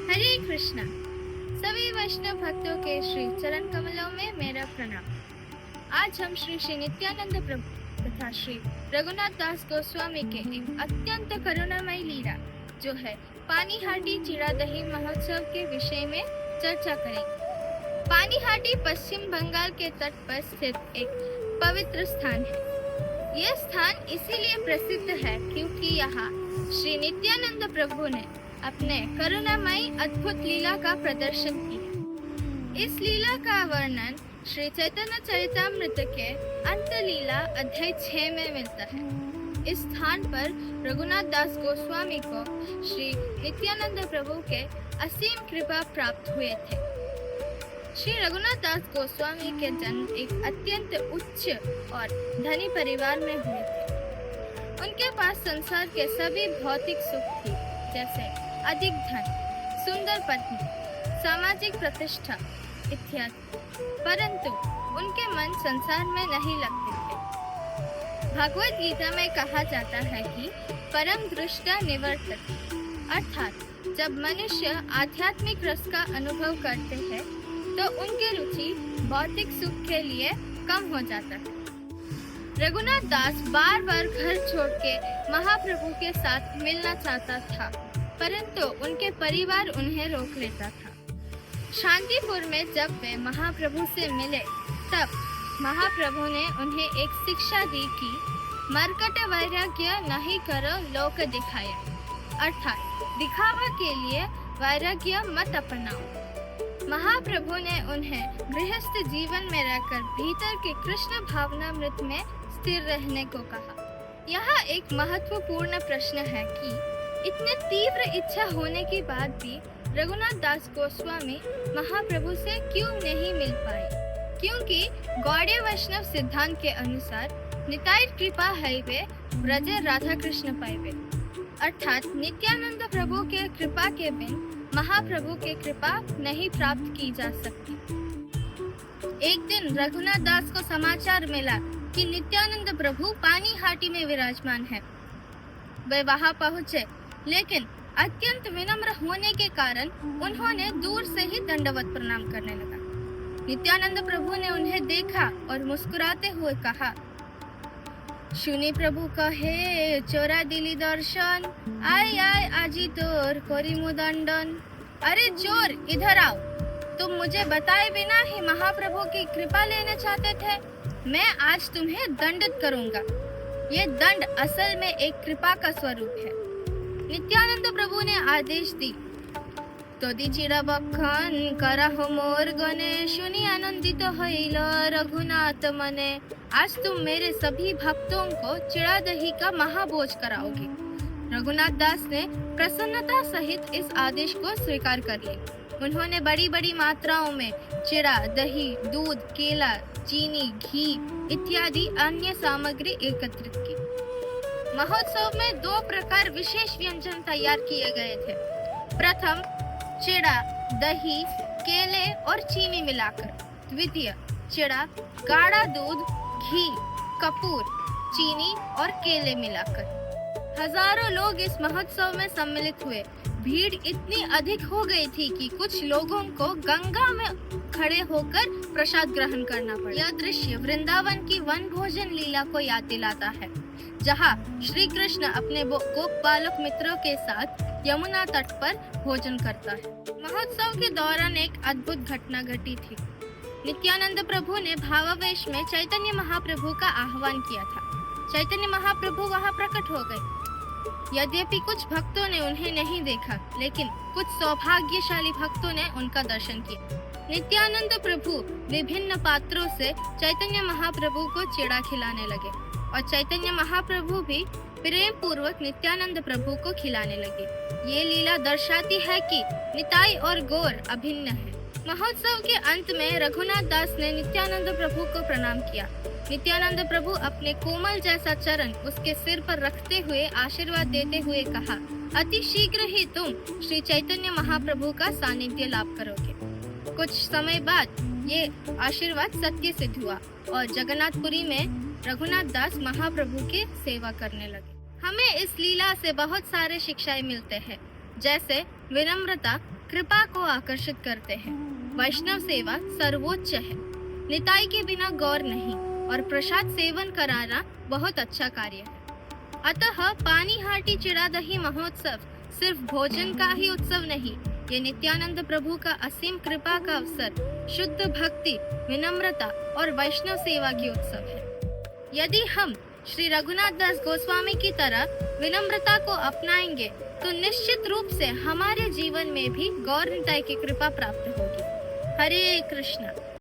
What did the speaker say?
हरे कृष्णा। सभी वैष्णव भक्तों के श्री चरण कमलों में मेरा प्रणाम। आज हम श्री श्री नित्यानंद प्रभु तथा श्री रघुनाथ दास गोस्वामी के एक अत्यंत करुणामयी लीला जो है पानीहाटी चिड़ा दही महोत्सव के विषय में चर्चा करेंगे। पानीहाटी पश्चिम बंगाल के तट पर स्थित एक पवित्र स्थान है। यह स्थान इसीलिए प्रसिद्ध है क्योंकि यहाँ श्री नित्यानंद प्रभु ने अपने करुणामयी अद्भुत लीला का प्रदर्शन किया। इस लीला का वर्णन श्री चैतन्य चरितामृत के अंत लीला अध्याय 6 में मिलता है। इस स्थान पर रघुनाथ दास गोस्वामी को श्री नित्यानंद प्रभु के असीम कृपा प्राप्त हुए थे। श्री रघुनाथ दास गोस्वामी के जन्म एक अत्यंत उच्च और धनी परिवार में हुए थे। उनके पास संसार के सभी भौतिक सुख थे, जैसे अधिक धन, सुंदर पत्नी, सामाजिक प्रतिष्ठा इत्यादि, परंतु उनके मन संसार में नहीं लगते थे। भगवत गीता में कहा जाता है कि परम दृष्टा निवर्तते, अर्थात जब मनुष्य आध्यात्मिक रस का अनुभव करते हैं तो उनकी रुचि भौतिक सुख के लिए कम हो जाता है। रघुनाथ दास बार बार घर छोड़ के महाप्रभु के साथ मिलना चाहता था, परंतु उनके परिवार उन्हें रोक लेता था। शांतिपुर में जब वे महाप्रभु से मिले तब महाप्रभु ने उन्हें एक शिक्षा दी कि मरकट वैराग्य नहीं करो लोक दिखाया, अर्थात दिखावा के लिए वैराग्य मत अपनाओ। महाप्रभु ने उन्हें गृहस्थ जीवन में रहकर भीतर के कृष्ण भावनामृत में स्थिर रहने को कहा। यहाँ एक महत्वपूर्ण प्रश्न है कि इतने तीव्र इच्छा होने के बाद भी रघुनाथ दास गोस्वामी महाप्रभु से क्यों नहीं मिल पाए? क्योंकि गौड़ीय वैष्णव सिद्धांत के अनुसार निताई कृपा हैवे ब्रज राधा कृष्ण पाइवे, अर्थात नित्यानंद प्रभु के कृपा के बिन महाप्रभु के कृपा नहीं प्राप्त की जा सकती। एक दिन रघुनाथ दास को समाचार मिला कि नित्यानंद प्रभु पानीहाटी में विराजमान है। वे वहां पहुंचे, लेकिन अत्यंत विनम्र होने के कारण उन्होंने दूर से ही दंडवत प्रणाम करने लगा। नित्यानंद प्रभु ने उन्हें देखा और मुस्कुराते हुए कहा, सुनी प्रभु कहे चोरा दिली दर्शन, आय आय आजी तोर करीमु दंडन। अरे चोर, इधर आओ। तुम मुझे बताए बिना ही महाप्रभु की कृपा लेना चाहते थे। मैं आज तुम्हें दंडित करूंगा। ये दंड असल में एक कृपा का स्वरूप है। नित्यानंद प्रभु ने आदेश दी, तोदी चिड़ा बखन करहो मोर गने, सुनी आनंदित होइल रघुनाथ मने। आज तुम मेरे सभी भक्तों को चिड़ा दही का महाभोज कराओगे। रघुनाथ दास ने प्रसन्नता सहित इस आदेश को स्वीकार कर लिया। उन्होंने बड़ी बड़ी मात्राओं में चिड़ा, दही, दूध, केला, चीनी, घी इत्यादि अन्य सामग्री एकत्रित की। महोत्सव में 2 प्रकार विशेष व्यंजन तैयार किए गए थे। प्रथम चिड़ा, दही, केले और चीनी मिलाकर। द्वितीय चिड़ा, गाढ़ा दूध, घी, कपूर, चीनी और केले मिलाकर। हजारों लोग इस महोत्सव में सम्मिलित हुए। भीड़ इतनी अधिक हो गई थी कि कुछ लोगों को गंगा में खड़े होकर प्रसाद ग्रहण करना पड़ा। यह दृश्य वृंदावन की वन भोजन लीला को याद दिलाता है, जहाँ श्री कृष्ण अपने गोप बालक मित्रों के साथ यमुना तट पर भोजन करता है। महोत्सव के दौरान एक अद्भुत घटना घटी थी। नित्यानंद प्रभु ने भावावेश में चैतन्य महाप्रभु का आह्वान किया था। चैतन्य महाप्रभु वहाँ प्रकट हो गए। यद्यपि कुछ भक्तों ने उन्हें नहीं देखा, लेकिन कुछ सौभाग्यशाली भक्तों ने उनका दर्शन किया। नित्यानंद प्रभु विभिन्न पात्रों से चैतन्य महाप्रभु को चिड़ा खिलाने लगे और चैतन्य महाप्रभु भी प्रेम पूर्वक नित्यानंद प्रभु को खिलाने लगे। ये लीला दर्शाती है कि निताई और गौर अभिन्न है। महोत्सव के अंत में रघुनाथ दास ने नित्यानंद प्रभु को प्रणाम किया। नित्यानंद प्रभु अपने कोमल जैसा चरण उसके सिर पर रखते हुए आशीर्वाद देते हुए कहा, अति शीघ्र ही तुम श्री चैतन्य महाप्रभु का सानिध्य लाभ करोगे। कुछ समय बाद ये आशीर्वाद सत्य सिद्ध हुआ और जगन्नाथपुरी में रघुनाथ दास महाप्रभु की सेवा करने लगे। हमें इस लीला से बहुत सारे शिक्षाएं मिलते हैं, जैसे विनम्रता, कृपा को आकर्षित करते हैं। वैष्णव सेवा सर्वोच्च है। निताई के बिना गौर नहीं और प्रसाद सेवन कराना बहुत अच्छा कार्य है। अतः पानी हाटी चिड़ा दही महोत्सव सिर्फ भोजन का ही उत्सव नहीं, ये नित्यानंद प्रभु का असीम कृपा का अवसर, शुद्ध भक्ति, विनम्रता और वैष्णव सेवा की उत्सव है। यदि हम श्री रघुनाथ दास गोस्वामी की तरह विनम्रता को अपनाएंगे तो निश्चित रूप से हमारे जीवन में भी गौर निताई की कृपा प्राप्त होगी। हरे कृष्ण।